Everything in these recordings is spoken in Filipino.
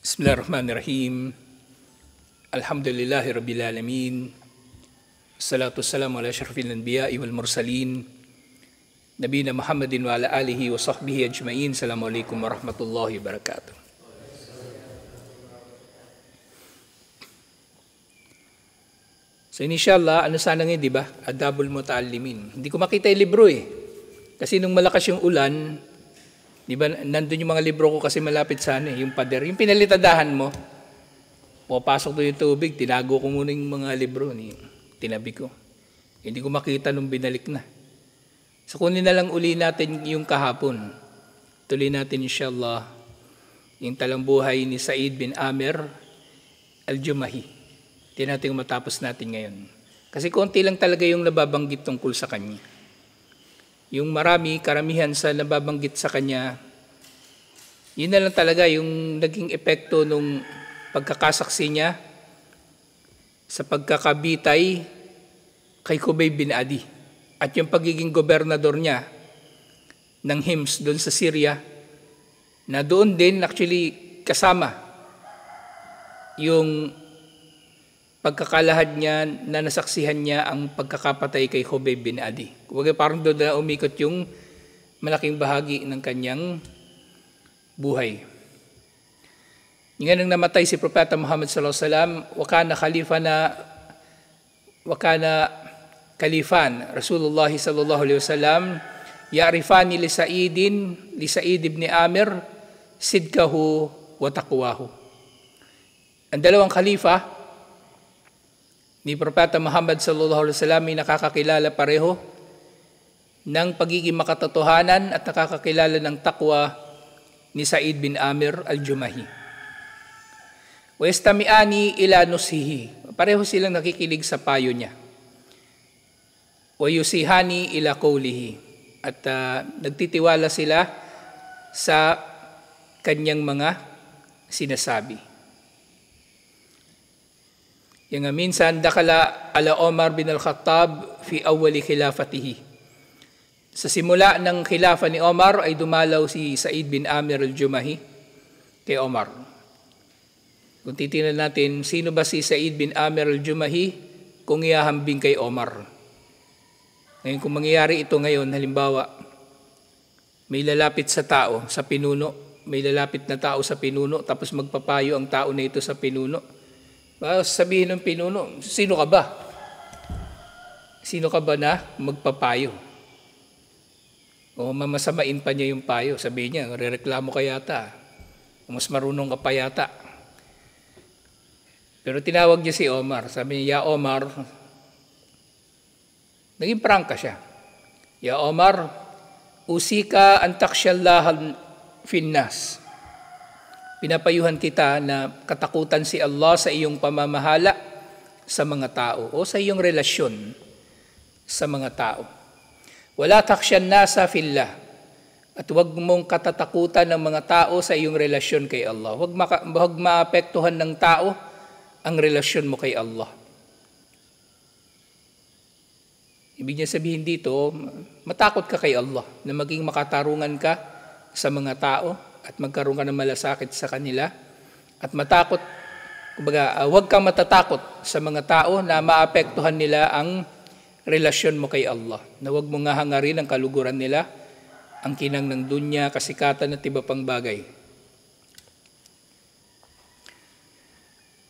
Bismillahirrahmanirrahim. Alhamdulillahi Rabbil Alamin. Salatu wassalamu ala asyrafil anbiya'i wal mursalin. Nabiyina Muhammadin wa ala alihi wa sahbihi ajma'in. Assalamualaikum warahmatullahi wabarakatuh. So inshallah, sana ngayon, di ba? Adabul Muta'allimin. Hindi ko makita yung libro eh. Kasi nung malakas yung ulan, di ba, nandun yung mga libro ko kasi malapit sana yung pader. Yung pinalitadahan mo, pupasok doon yung tubig, tinago ko muna yung mga libro, tinabi ko. Hindi ko makita nung binalik na. So kunin na lang uli natin yung kahapon. Tuloy natin inshallah yung talambuhay ni Said bin Amir al-Jumahi. Hindi natin matapos natin ngayon. Kasi konti lang talaga yung nababanggit tungkol sa kanya. Yung karamihan sa nababanggit sa kanya, yun na lang talaga yung naging epekto nung pagkakasaksi niya sa pagkakabitay kay Khubayb bin Adi at yung pagiging gobernador niya ng Hims doon sa Syria, na doon din actually kasama yung pagkakalahad niya na nasaksihan niya ang pagkakapatay kay Khubayb bin Adi. Kumbaga parang doon na umikot yung malaking bahagi ng kanyang buhay. Yung nang namatay si Propeta Muhammad sallallahu alaihi wasallam, wakana khalifan Rasulullah sallallahu alaihi wasallam ya'rifani li Sa'id ibn Amir sidkahu wa taqwahu. Ang dalawang khalifa ni Propeta Muhammad sallallahu alaihi wasallam ay nakakakilala pareho ng pagiging makatotohanan at nakakakilala ng takwa ni Said bin Amir al-Jumahi. Wa yastami'ani ila nusihi. Pareho silang nakikinig sa payo niya. Wa yusihani ila qawlihi. At nagtitiwala sila sa kanyang mga sinasabi. Yang minsan dakala ala Omar bin al-Khattab fi awwali khilafatihi. Sa simula ng khilafa ni Omar ay dumalaw si Said bin Amir al-Jumahi kay Omar. Kung titingnan natin, sino ba si Said bin Amir al-Jumahi kung ihahambing kay Omar? Ngayon kung mangyayari ito ngayon, halimbawa, may lalapit sa tao, sa pinuno, may lalapit na tao sa pinuno, tapos magpapayo ang tao na ito sa pinuno. Sabihin ng pinuno, sino ka ba? Sino ka ba na magpapayo? O mamasamain pa niya yung payo. Sabihin niya, rereklamo ka yata. O mas marunong ka pa yata. Pero tinawag niya si Omar. Sabi niya, Ya Omar, naging prangka siya. Ya Omar, usika an taksyallahan finnas. Pinapayuhan kita na katakutan si Allah sa iyong pamamahala sa mga tao o sa iyong relasyon sa mga tao. Wala taksyan nasa fillah. At huwag mong katatakutan ng mga tao sa iyong relasyon kay Allah. Huwag maapektuhan ng tao ang relasyon mo kay Allah. Ibig niya sabihin dito, matakot ka kay Allah na maging makatarungan ka sa mga tao at magkaroon ka ng malasakit sa kanila. At matakot, huwag kang matatakot sa mga tao na maapektuhan nila ang relasyon mo kay Allah. Na huwag mo nga hangarin ang kaluguran nila, ang kinang ng dunya, kasikatan at iba pang bagay.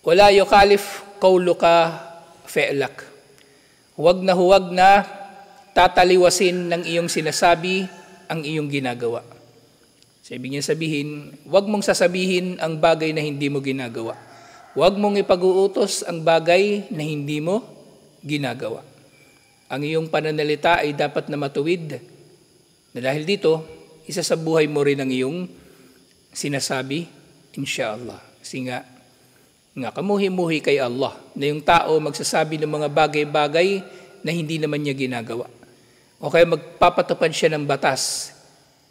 Wala yukalif qawluka fi'lak. Huwag na tataliwasin ng iyong sinasabi ang iyong ginagawa. Sabi niya sabihin, huwag mong sasabihin ang bagay na hindi mo ginagawa. Huwag mong ipag-uutos ang bagay na hindi mo ginagawa. Ang iyong pananalita ay dapat na matuwid. Na dahil dito, isa sa buhay mo rin ang iyong sinasabi, inshallah. Kasi nga kamuhi-muhi kay Allah, na yung tao magsasabi ng mga bagay-bagay na hindi naman niya ginagawa. O kaya magpapatupad siya ng batas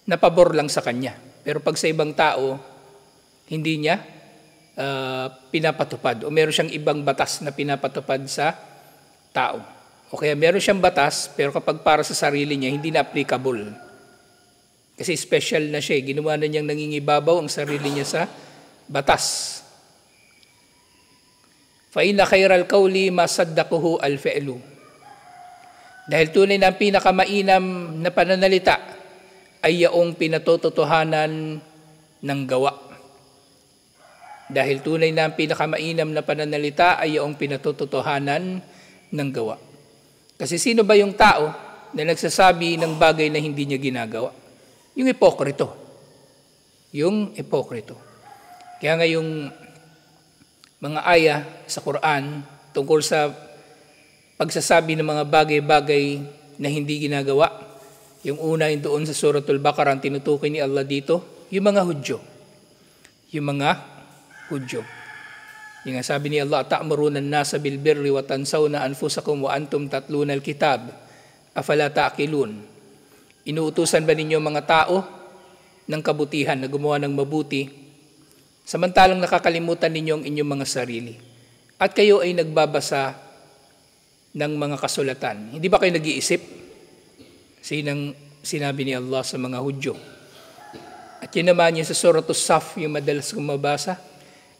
na pabor lang sa kanya. Pero pag sa ibang tao, hindi niya pinapatupad. O meron siyang ibang batas na pinapatupad sa tao. O kaya meron siyang batas, pero kapag para sa sarili niya, hindi na applicable. Kasi special na siya. Ginawa na niyang nangingibabaw ang sarili niya sa batas. Fa inna khairal qawli ma saddaquhu al-fi'lu. Dahil tunay na ang pinakamainam na pananalita ay yaong pinatototohanan ng gawa. Dahil tunay na ang pinakamainam na pananalita ay yaong pinatototohanan ng gawa. Kasi sino ba yung tao na nagsasabi ng bagay na hindi niya ginagawa? Yung ipokrito. Yung ipokrito. Kaya nga yung mga aya sa Quran tungkol sa pagsasabi ng mga bagay-bagay na hindi ginagawa. Yung una yung doon sa Suratul Baqarah, ang tinutukoy ni Allah dito, yung mga Hudyo. Yung mga Hudyo. Yung nga sabi ni Allah, ta'muruna an-nasa bil birri wa tansawna anfusakum wa antum tatluna al-kitab. Afala ta'qilun. Inuutusan ba ninyo mga tao ng kabutihan na gumawa ng mabuti, samantalang nakakalimutan ninyo ang inyong mga sarili. At kayo ay nagbabasa ng mga kasulatan. Hindi ba kayo nag-iisip? Sinang sinabi ni Allah sa mga Hudyo. At yun naman yung sa Suratul Saf, yung madalas kong mabasa.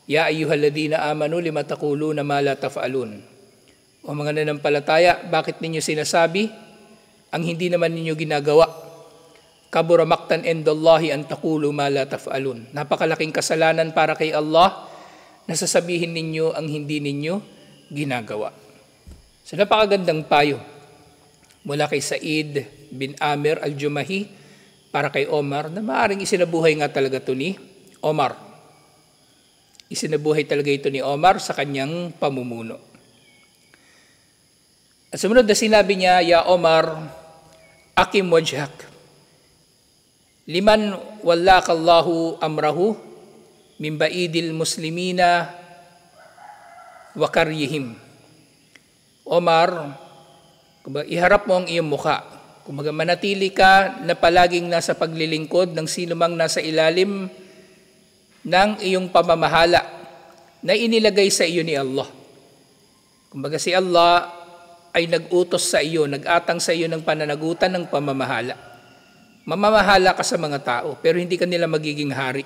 Ya ayyuhalladhina amanu lima taquluna ma la taf'alun. O mga nanampalataya, bakit ninyo sinasabi ang hindi naman ninyo ginagawa? Kabura maktan indallahi an taqulu ma la taf'alun. Napakalaking kasalanan para kay Allah na sasabihin ninyo ang hindi ninyo ginagawa. So napakagandang payo mula kay Said bin Amir al-Jumahi para kay Omar na maaaring isinabuhay nga talaga ito ni Omar. Isinabuhay talaga ito ni Omar sa kanyang pamumuno. At sumunod na sinabi niya, Ya Omar, akim wajhak. Liman wallakallahu amrahu min ba'idil muslimina wa karyihim. Omar, iharap mo ang iyong mukha. Kumbaga manatili ka na palaging nasa paglilingkod ng sino mang nasa ilalim ng iyong pamamahala na inilagay sa iyo ni Allah. Kumbaga si Allah ay nag-utos sa iyo, nag-atang sa iyo ng pananagutan ng pamamahala. Mamamahala ka sa mga tao, pero hindi ka nila magiging hari.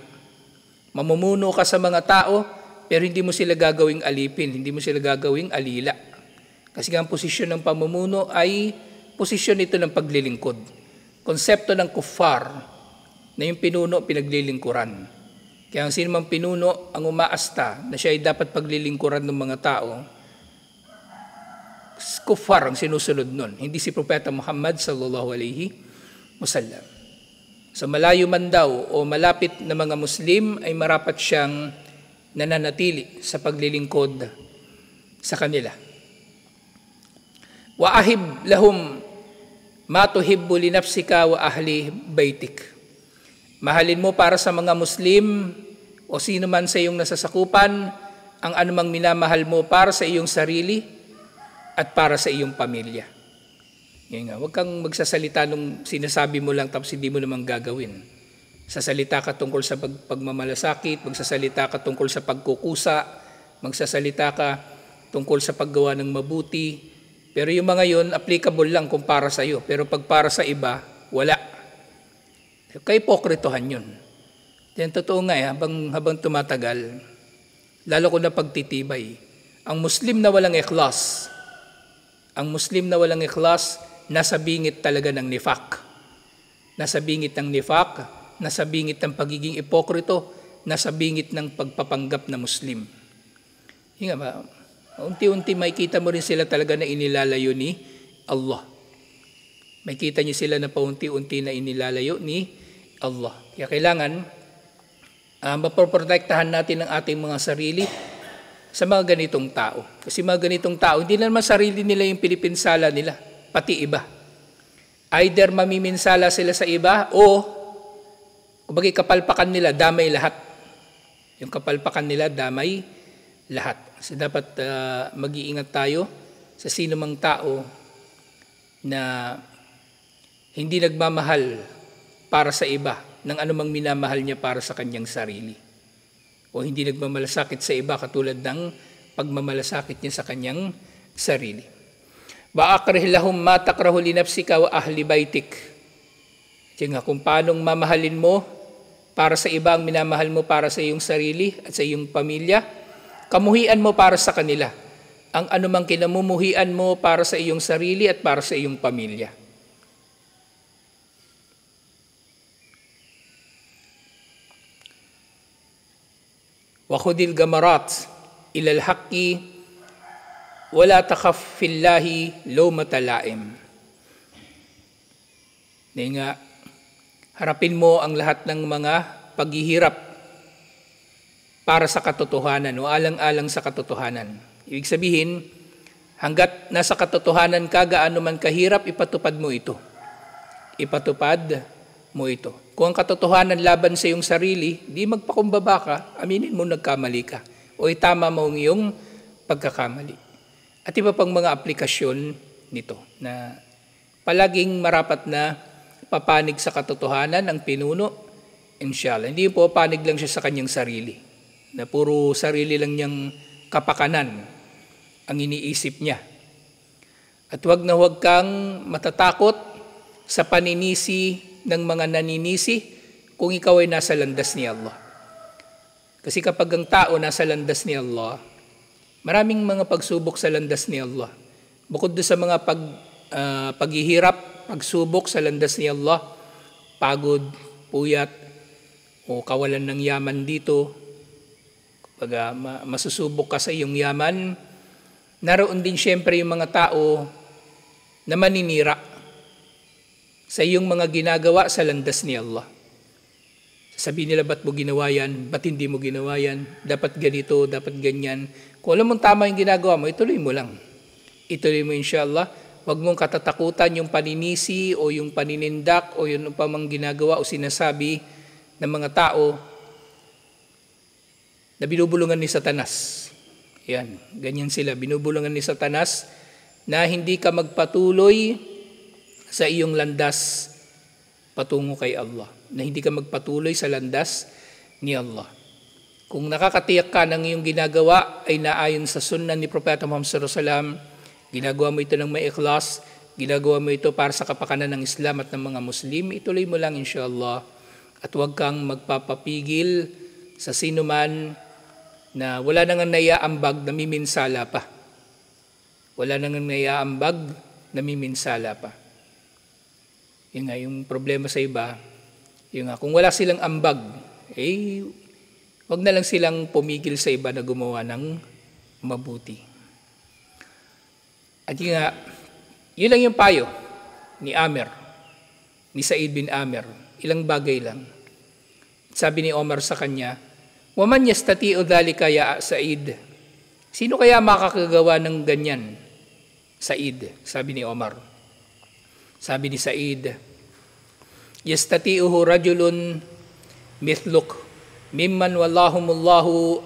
Mamumuno ka sa mga tao, pero hindi mo sila gagawing alipin, hindi mo sila gagawing alila. Kasi ang posisyon ng pamumuno ay posisyon ito ng paglilingkod. Konsepto ng kuffar na yung pinuno pinaglilingkuran. Kaya ang sino mang pinuno ang umaasta na siya ay dapat paglilingkuran ng mga tao, kuffar ang sinusunod nun. Hindi si Propeta Muhammad sallallahu alaihi wasallam. So malayo man daw o malapit na mga Muslim ay marapat siyang nananatili sa paglilingkod sa kanila. Wa ahib lahum ma tuhibbu li nafsika wa ahli baitik. Mahalin mo para sa mga Muslim o sino man sa iyong nasasakupan ang anumang minamahal mo para sa iyong sarili at para sa iyong pamilya. Yan nga, huwag kang magsasalita nung sinasabi mo lang tapos hindi mo namang gagawin. Sasalita ka tungkol sa pagmamalasakit, magsasalita ka tungkol sa pagkukusa, magsasalita ka tungkol sa paggawa ng mabuti. Pero yung mga yun, applicable lang kung para sa iyo. Pero pag para sa iba, wala. Kaipokritohan yun. Yan totoo nga habang tumatagal, lalo ko na pagtitibay. Ang Muslim na walang ikhlas, nasa bingit talaga ng nifak. Nasa bingit ng nifak, nasa bingit ng pagiging ipokrito, nasa bingit ng pagpapanggap na Muslim. Hinga ba? Unti-unti makikita mo rin sila talaga na inilalayo ni Allah. Makikita niyo sila na paunti-unti na inilalayo ni Allah. Kaya kailangan mapoprotektahan natin ang ating mga sarili sa mga ganitong tao. Kasi mga ganitong tao, hindi naman sarili nila yung pinipinsala nila, pati iba. Either mamiminsala sila sa iba o kumbaga kapalpakan nila, damay lahat. Yung kapalpakan nila, damay lahat. So dapat mag-iingat tayo sa sino mang tao na hindi nagmamahal para sa iba ng anumang minamahal niya para sa kanyang sarili. O hindi nagmamalasakit sa iba katulad ng pagmamalasakit niya sa kanyang sarili. Ba'akrih lahum ma takrahu li nafsika wa ahli baitik. Kaya nga kung paanong mamahalin mo para sa iba ang minamahal mo para sa iyong sarili at sa iyong pamilya. Kamuhian mo para sa kanila ang anumang kinamumuhian mo para sa iyong sarili at para sa iyong pamilya. Wa khudil gamarat ilal haqqi wala takhaf fillahi lawmata laim. Nga, harapin mo ang lahat ng mga paghihirap para sa katotohanan o alang-alang sa katotohanan. Ibig sabihin, hanggat nasa katotohanan ka, gaano man kahirap, ipatupad mo ito. Ipatupad mo ito. Kung ang katotohanan laban sa iyong sarili, di magpakumbaba ka, aminin mo nagkamali ka. O itama mo ang iyong pagkakamali. At iba pang mga aplikasyon nito na palaging marapat na papanig sa katotohanan ang pinuno, inshallah. Hindi po panig lang siya sa kanyang sarili, na puro sarili lang niyang kapakanan ang iniisip niya. At huwag na huwag kang matatakot sa paninisi ng mga naninisi kung ikaw ay nasa landas ni Allah. Kasi kapag ang tao nasa landas ni Allah, maraming mga pagsubok sa landas ni Allah. Bukod doon sa mga paghihirap, pagsubok sa landas ni Allah, pagod, puyat, o kawalan ng yaman dito, kapag masusubok ka sa iyong yaman, naroon din siyempre yung mga tao na maninira sa iyong mga ginagawa sa landas ni Allah. Sabihin nila, ba't mo ginawa yan? Ba't hindi mo ginawa yan? Dapat ganito, dapat ganyan. Kung alam mong tama yung ginagawa mo, ituloy mo lang. Ituloy mo inshallah. Huwag mong katatakutan yung paninisi o yung paninindak o yung upamang ginagawa o sinasabi ng mga tao na binubulungan ni Satanas. Yan, ganyan sila. Binubulungan ni Satanas na hindi ka magpatuloy sa iyong landas patungo kay Allah. Na hindi ka magpatuloy sa landas ni Allah. Kung nakakatiyak ka ng iyong ginagawa ay naayon sa sunnah ni Propeta Muhammad sallallahu alaihi wasallam, ginagawa mo ito ng may ikhlas, ginagawa mo ito para sa kapakanan ng Islam at ng mga Muslim, ituloy mo lang inshallah. At huwag kang magpapapigil sa sino man na wala nang naiaambag, namiminsala pa. Wala nang naiaambag, namiminsala pa. Yun nga, yung problema sa iba, yun nga, kung wala silang ambag, wag na lang silang pumigil sa iba na gumawa ng mabuti. At yun nga, yun lang yung payo ni Amer, ni Said bin Amer. Ilang bagay lang. Sabi ni Omar sa kanya, "Waman yastati'u dhalika ya Said?" Sino kaya makakagawa ng ganyan? Said, sabi ni Omar. Sabi ni Said, "Yastati'uhu rajulun mithluk mimman wallahumullahu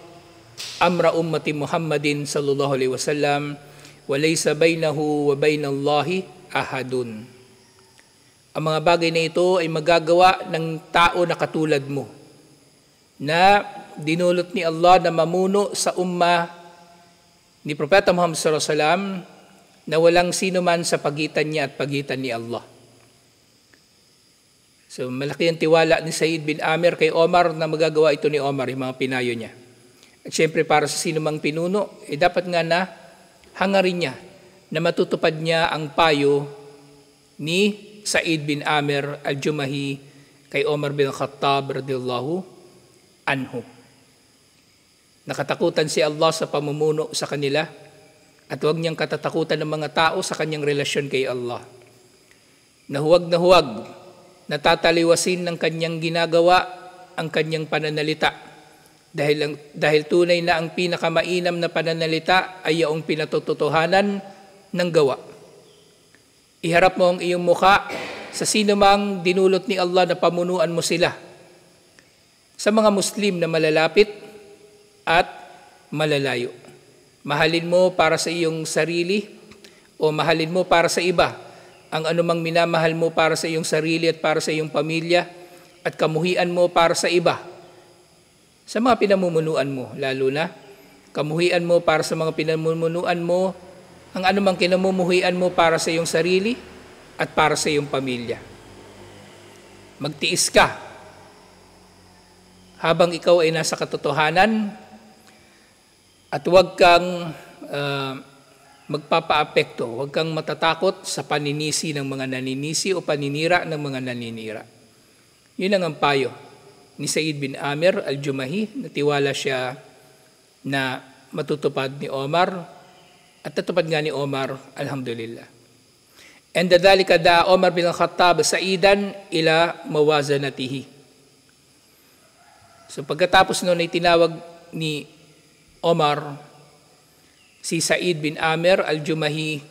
amra ummati Muhammadin sallallahu alaihi wasallam walaysa bainahu wa bainallahi ahadun." Ang mga bagay na ito ay magagawa ng tao na katulad mo, na dinulot ni Allah na mamuno sa ummah ni Propeta Muhammad sallallahu alaihi wasallam na walang sino man sa pagitan niya at pagitan ni Allah. So malaki ang tiwala ni Said bin Amer kay Omar na magagawa ito ni Omar, yung mga pinayo niya. At syempre para sa sino mang pinuno, dapat nga na hangarin niya na matutupad niya ang payo ni Said bin Amer al-Jumahi kay Omar bin Khattab radhiyallahu anhu. Nakatakutan si Allah sa pamumuno sa kanila at huwag niyang katatakutan ng mga tao sa kanyang relasyon kay Allah. Na huwag natataliwasin ng kanyang ginagawa ang kanyang pananalita. Dahil tunay na ang pinakamainam na pananalita ay yung pinatututuhanan ng gawa. Iharap mo ang iyong mukha sa sino mang dinulot ni Allah na pamunuan mo sila. Sa mga Muslim na malalapit at malalayo. Mahalin mo para sa iyong sarili o mahalin mo para sa iba ang anumang minamahal mo para sa iyong sarili at para sa iyong pamilya at kamuhian mo para sa iba. Sa mga pinamumunuan mo, lalo na kamuhian mo para sa mga pinamumunuan mo, ang anumang kinamumuhian mo para sa iyong sarili at para sa iyong pamilya. Magtiis ka habang ikaw ay nasa katotohanan at huwag kang magpapaapekto, huwag kang matatakot sa paninisi ng mga naninisi o paninira ng mga naninira. Yun ang payo ni Said bin Amir al-Jumahi. Natiwala siya na matutupad ni Omar at natupad nga ni Omar, alhamdulillah. And dadalika da Omar bin al-Khattab Saidan ila mawazanatihi. So pagkatapos noon ay tinawag ni Omar si Said bin Amir al-Jumahi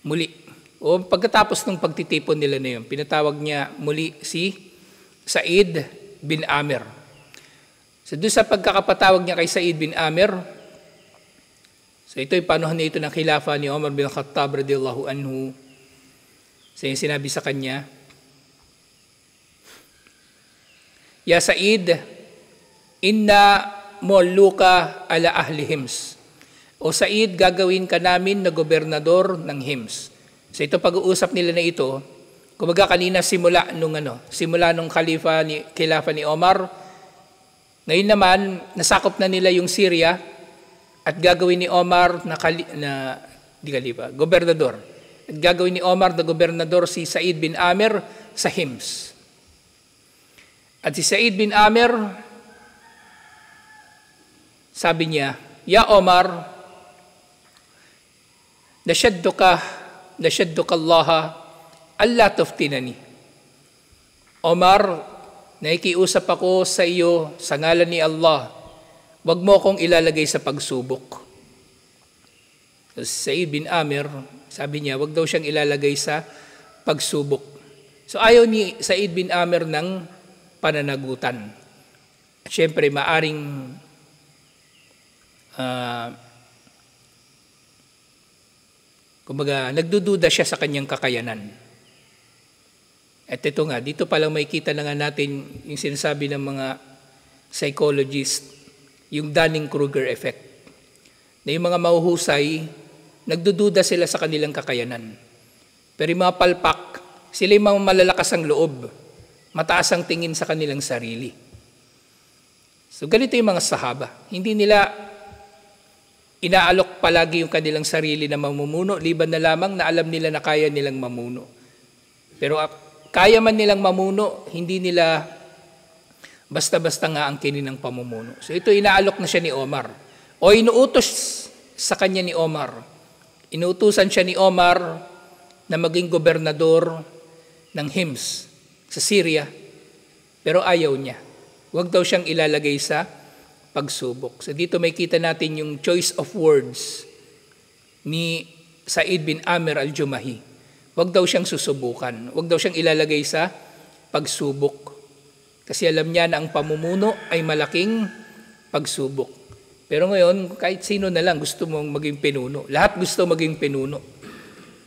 muli. O pagkatapos ng pagtitipon nila na yun, pinatawag niya muli si Said bin Amir. So doon sa pagkakapatawag niya kay Said bin Amir, so ito'y panahon na ito ng khilafa ni Omar bin Khattab radiyallahu anhu. So yung sinabi sa kanya, Ya Said, inna muluka ala ahli Hims. O Said, gagawin ka namin na gobernador ng Hims. So ito pag-uusap nila na ito, kumbaga kanina simula nung khilafa ni Omar. Ngayon naman, nasakop na nila yung Syria at gagawin ni Omar gobernador. At gagawin ni Omar na gobernador si Said bin Amir sa Hims. At si Said bin Amir, sabi niya, Ya Omar, nashadduka Allah alla tuftinani. Omar, nakikiusap ako sa iyo sa ngalan ni Allah, wag mo akong ilalagay sa pagsubok. So, Said bin Amir, sabi niya, wag daw siyang ilalagay sa pagsubok. So ayaw ni Said bin Amir ng pananagutan. At syempre, maaring kumbaga, nagdududa siya sa kanyang kakayanan. At ito nga, dito palang makikita na nga natin yung sinasabi ng mga psychologist, yung Dunning-Kruger effect. Na yung mga mahuhusay, nagdududa sila sa kanilang kakayanan. Pero yung mga palpak, sila yung mga malalakas ang loob, mataas ang tingin sa kanilang sarili. So ganito yung mga sahaba. Hindi nila inaalok palagi yung kanilang sarili na mamumuno, liban na lamang na alam nila na kaya nilang mamuno. Pero kaya man nilang mamuno, hindi nila basta-basta nga ang kanilang pamumuno. So ito inaalok na siya ni Omar. O inuutos sa kanya ni Omar. Inuutusan siya ni Omar na maging gobernador ng Hims sa Syria. Pero ayaw niya. Huwag daw siyang ilalagay sa pagsubok. So dito may kita natin yung choice of words ni Said bin Amir al-Jumahi. Huwag daw siyang susubukan. Huwag daw siyang ilalagay sa pagsubok. Kasi alam niya na ang pamumuno ay malaking pagsubok. Pero ngayon, kahit sino na lang gusto mong maging pinuno. Lahat gusto maging pinuno.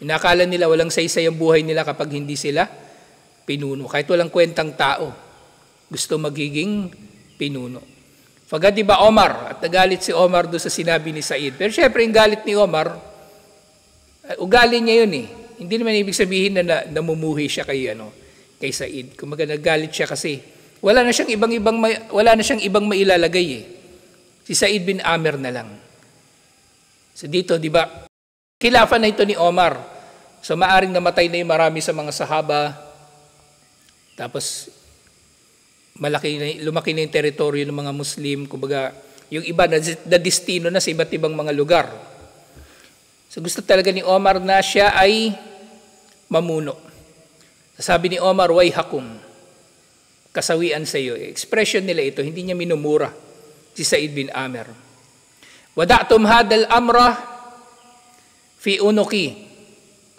Inakala nila walang saysay ang buhay nila kapag hindi sila pinuno. Kahit walang kwentang tao, gusto magiging pinuno. Pagkat diba Omar, at nagalit si Omar doon sa sinabi ni Said. Pero syempre, yung galit ni Omar, ugali niya yun eh. Hindi naman ibig sabihin na namumuhi siya kay Said. Kumaga nagalit siya kasi wala na siyang ibang mailalagay eh. Si Said bin Amir na lang. So dito, di ba, khilafa na ito ni Omar. So maaring namatay na yung marami sa mga sahaba. Tapos lumaki na yung teritoryo ng mga Muslim. Kumbaga, yung iba na destino na sa iba't ibang mga lugar. So gusto talaga ni Omar na siya ay mamuno. Sabi ni Omar, wayhakum, kasawian sa iyo. Expression nila ito, hindi niya minumura si Said bin Amir. Wada'tum hadal amra fi unuki,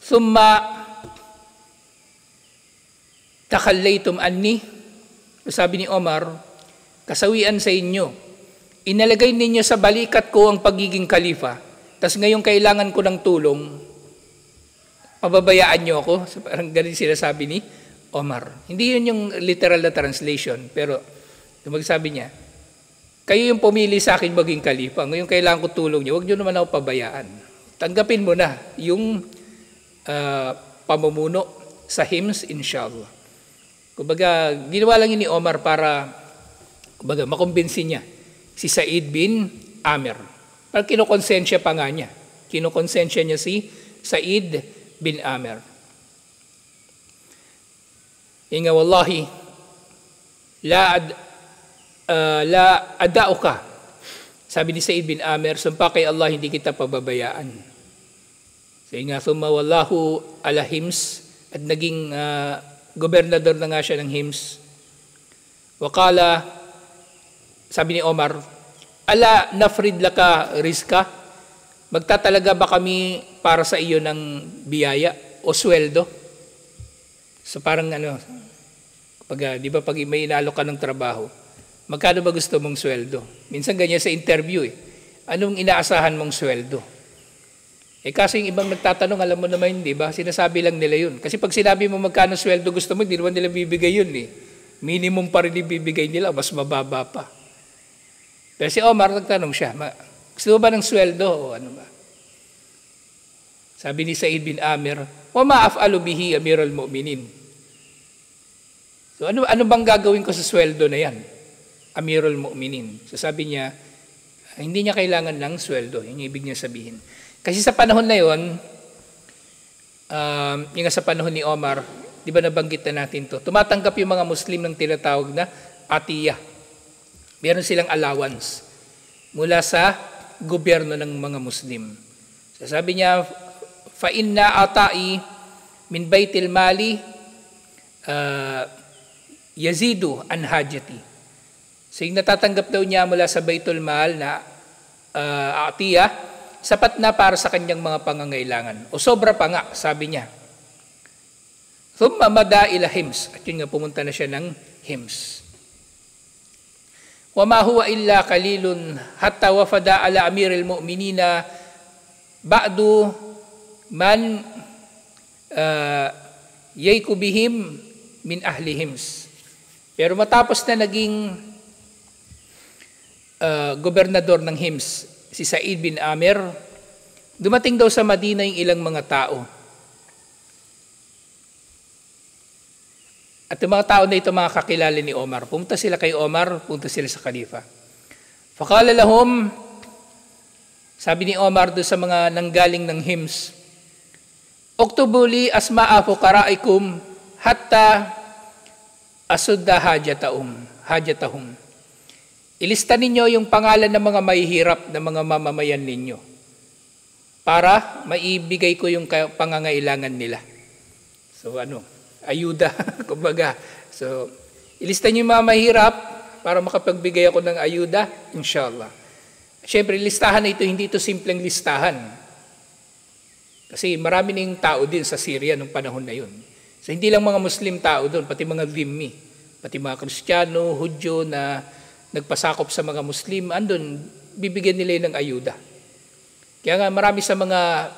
thumma takhallaytum anni. Sabi ni Omar, kasawian sa inyo, inalagay ninyo sa balikat ko ang pagiging kalifa, tas ngayon kailangan ko ng tulong, pababayaan niyo ako. So, parang ganun sinasabi ni Omar. Hindi yun yung literal na translation, pero magsabi niya, kayo yung pumili sa akin maging kalifa, ngayon kailangan ko tulong niyo, huwag niyo naman ako pabayaan. Tanggapin mo na yung pamumuno sa Hims, inshallah. Kumbaga, ginawa lang yun ni Omar para Kumbaga, makumbinsi niya si Said bin Amir. Parang kinukonsensya pa nga niya. Kinukonsensya niya si Said bin Amir. Inga wallahi, la adauka. Sabi ni Said bin Amir, sumpa kay Allah, hindi kita pababayaan. So inga, thumma wallahu ala Hims, at naging gobernador na nga siya ng Hims. Wakala, sabi ni Omar, ala nafrid laka rizka, magtatalaga ba kami para sa iyo ng biyaya o sweldo? So parang di ba pag may inalok ka ng trabaho, magkano ba gusto mong sweldo? Minsan ganyan sa interview anong inaasahan mong sweldo? Kasi yung ibang nagtatanong, alam mo naman, di ba? Sinasabi lang nila yun. Kasi pag sinabi mo magkano sweldo gusto mo, hindi naman nila bibigay yun Minimum pa rin ibibigay nila, mas mababa pa. Pero si Omar, nagtanong siya, gusto mo ba ng sweldo o ano ba? Sabi ni Said bin Amir, wa ma'af'alu bihi amirul mu'minin. So ano bang gagawin ko sa sweldo na yan? Amirul mu'minin. So sabi niya, hindi niya kailangan ng sweldo. Yung ibig niya sabihin. Kasi sa panahon na yun, yung sa panahon ni Omar, di ba nabanggit na natin to, tumatanggap yung mga Muslim ng tinatawag na atiyah. Meron silang allowance mula sa gobyerno ng mga Muslim. So sabi niya, fa inna ata'i min baitil mali yazidu an hajati. So yung natatanggap daw niya mula sa baitul mal na atiyah, sapat na para sa kanyang mga pangangailangan. O sobra pa nga, sabi niya. Thumma mada ila Hims. At yun nga, pumunta na siya ng Hims. Wa ma huwa illa qalilun hatta wafada ala amiril mu'minina ba'du man yayku bihim min ahli Hims. Pero matapos na naging gobernador ng Hims, si Said bin Amir, dumating daw sa Madina yung ilang mga tao. At yung mga tao na ito, mga kakilala ni Omar. Pumunta sila kay Omar, pumunta sila sa Khalifa. Faqala lahum, sabi ni Omar doon sa mga nanggaling ng Hims, Uktubuli asma'a fuqara'ikum hatta asudda hajatahum. Ilista ninyo yung pangalan ng mga mahihirap na mga mamamayan ninyo para maibigay ko yung pangangailangan nila. So ayuda, kumbaga. So, ilista niyo yung mga mahirap para makapagbigay ako ng ayuda, inshallah. Siyempre, listahan na ito, hindi ito simpleng listahan. Kasi marami ning tao din sa Syria nung panahon na yun. So, hindi lang mga Muslim tao doon, pati mga dhimmi, pati mga Kristiyano, Hudyo na nagpasakop sa mga Muslim, andun, bibigyan nila ng ayuda. Kaya nga marami sa mga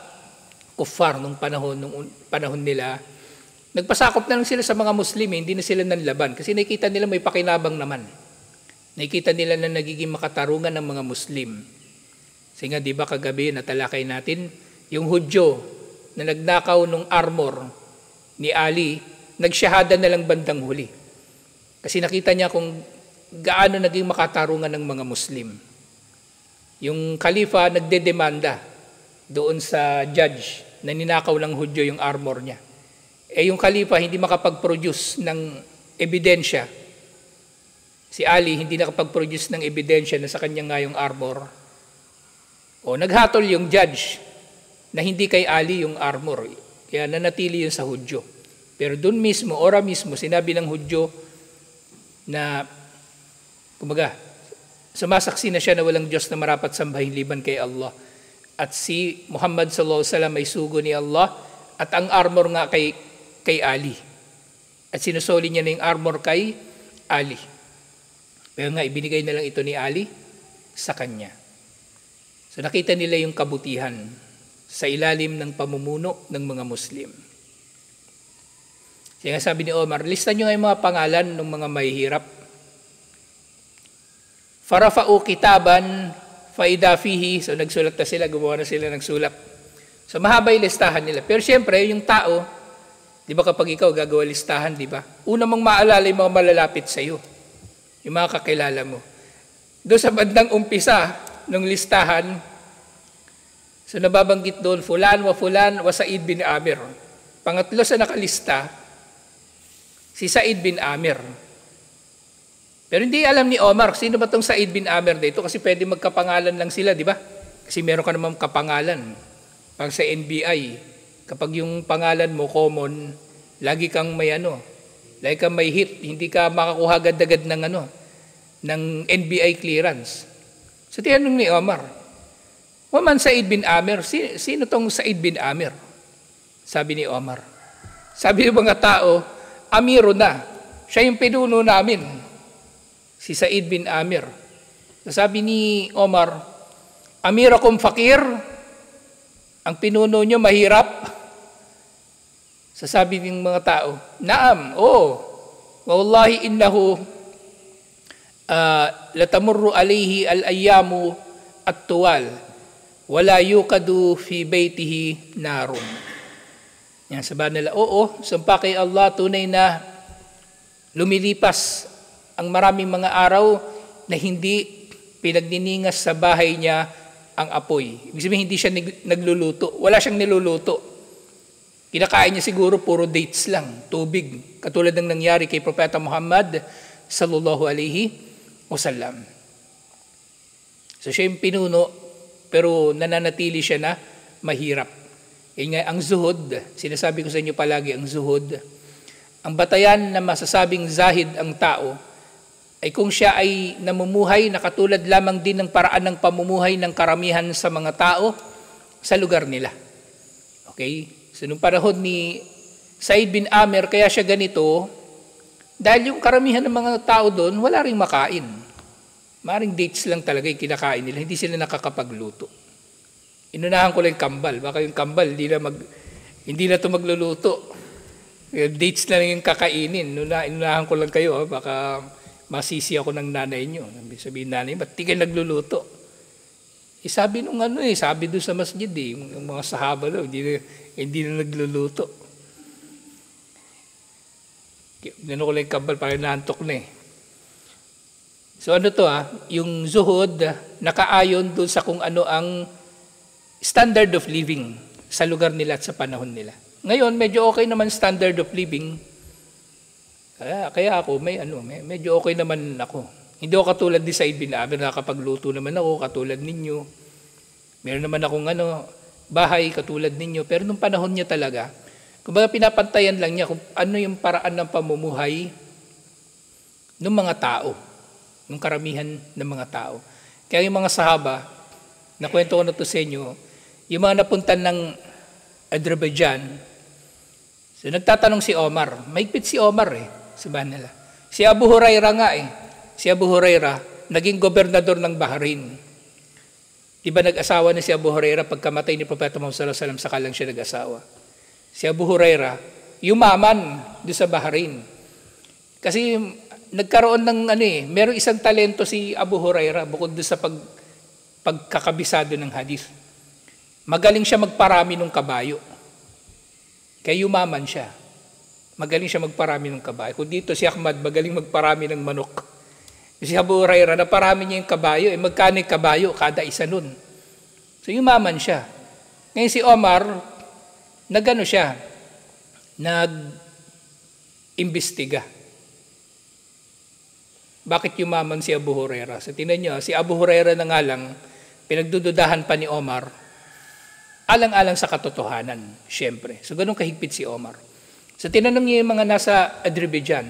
kuffar nung panahon nila, nagpasakop na lang sila sa mga Muslim, hindi na sila nanlaban. Kasi nakikita nila may pakinabang naman. Nakikita nila na nagiging makatarungan ng mga Muslim. Kasi nga, di ba kagabi natalakay natin, yung Hudyo na nagnakaw nung armor ni Ali, nagsyahada na lang bandang huli. Kasi nakita niya kung gaano naging makatarungan ng mga Muslim. Yung Khalifa nagdedemanda doon sa judge na ninakaw ng Hudyo yung armor niya. Yung Khalifa hindi makapag-produce ng ebidensya. Si Ali hindi nakapag-produce ng ebidensya na sa kanya nga yung armor. O naghatol yung judge na hindi kay Ali yung armor. Kaya nanatili yun sa Hudyo. Pero doon mismo, ora mismo, sinabi ng Hudyo na kumbaga, sumasaksi na siya na walang Diyos na marapat sambahin liban kay Allah. At si Muhammad sallallahu alaihi wasallam ay sugo ni Allah at ang armor nga kay Ali. At sinusoli niya na yung armor kay Ali. Pero nga, ibinigay na lang ito ni Ali sa kanya. So nakita nila yung kabutihan sa ilalim ng pamumuno ng mga Muslim. Kaya sabi ni Omar, listan nyo nga yung mga pangalan ng mga mahihirap. Farafa'u kitaban faida fihi. So nagsulat na sila, gumawa na sila ng sulat. So mahaba yung listahan nila. Pero siyempre, yung tao, di ba kapag ikaw gagawa listahan, di ba? Una mong maalala yung mga malalapit sa iyo. yung mga kakilala mo. Doon sa bandang umpisa ng listahan, so nababanggit doon, Fulan wa Said bin Amir. Pangatlo sa nakalista, si Said bin Amir. Pero hindi alam ni Omar, sino ba tong Said bin Amir dito? Kasi pwede magkapangalan lang sila, di ba? Kasi meron ka namang kapangalan. Pag sa NBI, kapag yung pangalan mo common, lagi kang may lagi kang may hit, hindi ka makakuha agad-agad ng NBI clearance. So tinanong ni Omar, Waman Said bin Amir, sino tong Said bin Amir? Sabi ni Omar. Sabi ng mga tao, Amiro na, siya yung pinuno namin, si Said bin Amir. Sabi ni Omar, Amirakum fakir, ang pinuno nyo mahirap. Sasabi ng mga tao, Naam, wallahi innahu latamurru alayhi al-ayyamu at-tuwal, wala yukadu fi baytihi narun. Yan, sabahan nila, sumpa kay Allah, tunay na lumilipas ang maraming mga araw na hindi pinagniningas sa bahay niya ang apoy. Ibig sabihin, hindi siya nagluluto. Wala siyang niluluto. Kinakain niya siguro puro dates lang, tubig. Katulad ng nangyari kay Propeta Muhammad sallallahu alaihi wasallam. So siya yung pinuno, pero nananatili siya na mahirap. Yan nga, ang zuhud, sinasabi ko sa inyo palagi, ang zuhud, ang batayan na masasabing zahid ang tao, ay kung siya ay namumuhay na katulad lamang din ng paraan ng pamumuhay ng karamihan sa mga tao sa lugar nila. Okay? So, nung panahon ni Said bin Amir, kaya siya ganito, dahil yung karamihan ng mga tao doon, wala ring makain. Maring dates lang talaga yung kinakain nila, hindi sila nakakapagluto. Inunahan ko lang yung kambal. Baka yung kambal, hindi na ito magluluto. Dates na lang yung kakainin. Inunahan ko lang kayo, baka masisi ako ng nanay nyo. Sabihin nanay, ba't di kayo nagluluto? Sabi nung sabi doon sa masjid, yung mga sahaba hindi na nagluluto. Ko lang yung kambal, parang naantok na So yung zuhud, nakaayon doon sa kung ano ang standard of living sa lugar nila at sa panahon nila. Ngayon, medyo okay naman standard of living. Kaya ako, medyo okay naman ako. Hindi ako katulad ni Said bin Amir, nakakapagluto naman ako, katulad ninyo. Meron naman akong bahay, katulad ninyo. Pero nung panahon niya talaga, kumbaga pinapantayan lang niya kung ano yung paraan ng pamumuhay ng mga tao, ng karamihan ng mga tao. Kaya yung mga sahaba, nakwento ko na to sa inyo, yung mga napuntan ng Azerbaijan, so nagtatanong si Omar, maigpit si Omar sabahan nila. Si Abu Huraira nga si Abu Huraira, naging gobernador ng Bahrain. Diba nag-asawa na si Abu Huraira pagkamatay ni Propeta Muhammad sallallahu alaihi wasallam, saka lang siya nag-asawa. Si Abu Huraira, yumaman doon sa Bahrain. Kasi nagkaroon ng meron isang talento si Abu Huraira bukod doon sa pagkakabisado ng hadith. Magaling siya magparami ng kabayo. Kaya yumaman siya. Magaling siya magparami ng kabayo. Kung dito si Ahmad, magaling magparami ng manok. Si Abu Huraira, naparami niya yung kabayo. Magkano yung kabayo? Kada isa nun. So yumaman siya. Ngayon si Omar, nag-imbestiga. Bakit yumaman si Abu Huraira? So tingnan niyo, si Abu Huraira na nga lang, pinagdududahan pa ni Omar, alang-alang sa katotohanan, siyempre. So ganun kahigpit si Omar. So tinanong niya yung mga nasa Azerbaijan,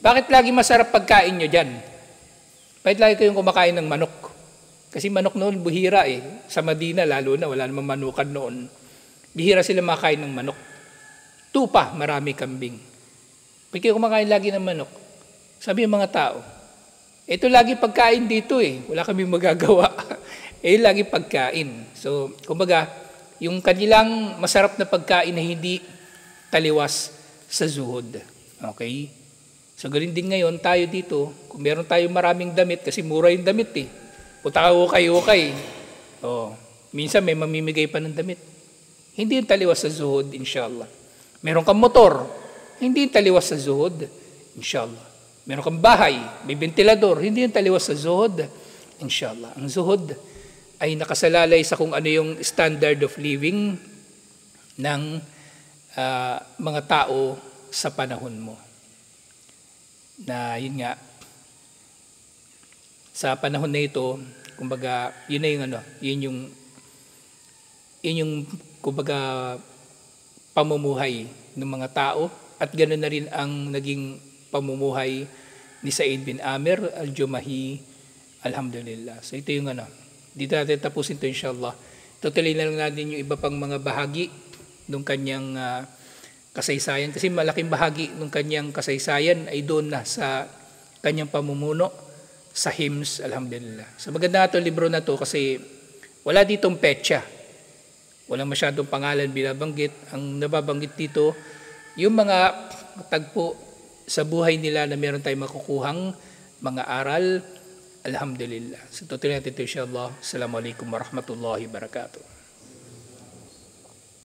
bakit lagi masarap pagkain nyo dyan? Bakit lagi kayong kumakain ng manok? Kasi manok noon, buhira Sa Madina, lalo na, wala namang manukan noon. Bihira sila makain ng manok. Tupa, marami kambing. Bakit kayo kumakain lagi ng manok? Sabi ng mga tao, ito lagi pagkain dito Wala kaming magagawa. Lagi pagkain. So, kumbaga, yung kanilang masarap na pagkain na hindi taliwas sa zuhud. Okay? So, ganun din ngayon tayo dito. Kung meron tayong maraming damit, kasi mura yung damit Punta ka ukay-ukay. Minsan may mamimigay pa ng damit. Hindi yung taliwas sa zuhud, inshallah. Meron kang motor. Hindi yung taliwas sa zuhud, inshallah. Meron kang bahay, may ventilador, hindi yung taliwas sa zuhud. Inshallah, ang zuhud ay nakasalalay sa kung ano yung standard of living ng mga tao sa panahon mo. Na yun nga, sa panahon na ito, kumbaga, yun na yung yun yung kumbaga pamumuhay ng mga tao, at ganoon na rin ang naging pamumuhay ni Said bin Amir al-Jumahi, alhamdulillah. So ito yung dito natin tapusin ito inshallah. Tutuloy na lang natin yung iba pang mga bahagi ng kanyang kasaysayan, kasi malaking bahagi ng kanyang kasaysayan ay doon na sa kanyang pamumuno sa hymns, alhamdulillah. So maganda ito libro na to kasi wala ditong petsa. Walang masyadong pangalan binabanggit. Ang nababanggit dito, yung mga tagpo sa buhay nila na meron tayong makukuhang mga aral, alhamdulillah. So tutuloy natin ito inshallah. Assalamualaikum warahmatullahi wabarakatuh.